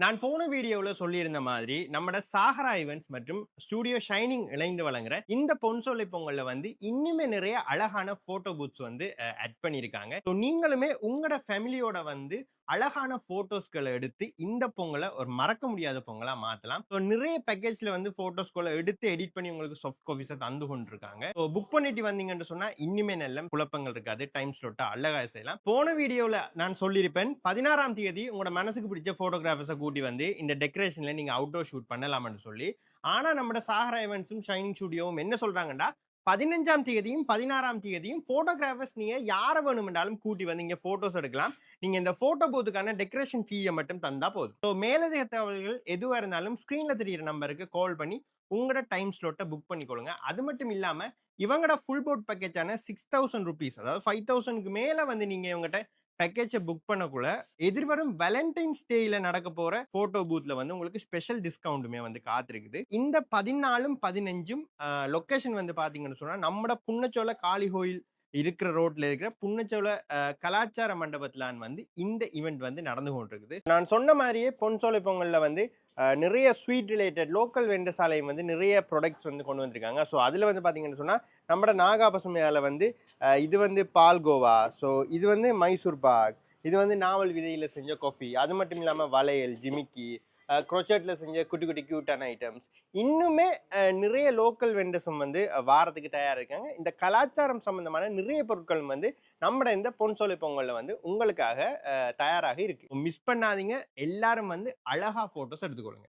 நான் போன வீடியோல சொல்லியிருந்த மாதிரி நம்மட சாகரா ஈவென்ட்ஸ் மற்றும் ஸ்டூடியோ ஷைனிங் இணைந்து வழங்குற இந்த பொன்சோலை பொங்கல்ல வந்து இன்னுமே நிறைய அழகான போட்டோ பூத்ஸ் வந்து ஆட் பண்ணியிருக்காங்க. ஸோ நீங்களுமே உங்களோட ஃபேமிலியோட வந்து அழகான போட்டோஸ்களை எடுத்து இந்த பொங்கலை ஒரு மறக்க முடியாத பொங்கலா மாத்தலாம். ஸோ நிறைய பேக்கேஜ்ல வந்து போட்டோஸ்களை எடுத்து எடிட் பண்ணி உங்களுக்கு சாஃப்ட் காப்பீஸை தந்து கொண்டிருக்காங்க. ஸோ புக் பண்ணிட்டு வந்தீங்கன்னு சொன்னா இன்னுமே நல்ல குழப்பங்கள் இருக்காது, டைம் ஸ்லோட்டா அழகா செய்யலாம். போன வீடியோல நான் சொல்லியிருப்பேன் 16ஆம் தேதி உங்களோட மனசுக்கு பிடிச்ச போட்டோகிராஃபர்ஸை கூட்டி வந்து இந்த டெக்கரேஷன்ல நீங்க அவுட்டோர் ஷூட் பண்ணலாம்னு சொல்லி. ஆனா நம்ம சாகரா ஈவென்ட்ஸும் ஷைனிங் ஸ்டுடியோவும் என்ன சொல்றாங்கன்னா 15ஆம் தேதியும் 16ஆம் தேதியும் போட்டோகிராஃபர்ஸ் நீங்க யாரை வேணுமென்றாலும் கூட்டி வந்து இங்க போட்டோஸ் எடுக்கலாம். நீங்க இந்த போட்டோ பூத்துக்கான டெக்கரேஷன் ஃபீயை மட்டும் தந்தா போதும். ஸோ மேலதிக தகவல்கள் எதுவாக இருந்தாலும் ஸ்கிரீன்ல தெரியிற நம்பருக்கு கால் பண்ணி உங்களோட டைம் ஸ்லோட்டை புக் பண்ணிக்கொள்ளுங்க. அது மட்டும் இல்லாம இவங்களோட ஃபுல் போர்ட் பேக்கேஜான ₹6000, அதாவது 5000க்கு மேல வந்து நீங்க இவங்ககிட்ட பேக்கேஜை புக் பண்ணக்குள்ள எதிர்வரும் வேலண்டைன்ஸ் டேல நடக்க போற போட்டோ பூத்ல வந்து உங்களுக்கு ஸ்பெஷல் டிஸ்கவுண்ட்டுமே வந்து காத்திருக்குது. இந்த 14ம் 15ம் லொகேஷன் வந்து பாத்தீங்கன்னு சொன்னா நம்மட புன்னச்சோல காளி கோயில் இருக்கிற ரோட்ல இருக்கிற புன்னச்சோல கலாச்சார மண்டபத்துல வந்து இந்த ஈவெண்ட் வந்து நடந்து கொண்டிருக்குது. நான் சொன்ன மாதிரியே பொன்சோலை பொங்கல்ல வந்து நிறைய ஸ்வீட் ரிலேட்டட் லோக்கல் வெண்டசாலையும் வந்து நிறைய ப்ராடக்ட்ஸ் வந்து கொண்டு வந்திருக்காங்க. ஸோ அதில் வந்து பார்த்தீங்கன்னு சொன்னால் நம்ம நாகா பசுமையால் வந்து இது வந்து பால்கோவா, ஸோ இது வந்து மைசூர் பாக், இது வந்து நாவல் விதையில் செஞ்ச காஃபி, அது மட்டும் இல்லாமல் வளையல், ஜிமிக்கி, க்ரோச்செட்டில் செஞ்ச குட்டி குட்டி க்யூட்டான ஐட்டம்ஸ், இன்னுமே நிறைய லோக்கல் வெண்டர்ஸும் வந்து வாரத்துக்கு தயாராக இருக்காங்க. இந்த கலாச்சாரம் சம்பந்தமான நிறைய பொருட்கள் வந்து நம்ம இந்த பொன்சோலை பொங்கலில் வந்து உங்களுக்காக தயாராக இருக்கு. மிஸ் பண்ணாதீங்க, எல்லாரும் வந்து அழகா ஃபோட்டோஸ் எடுத்துக்கொள்ளுங்க.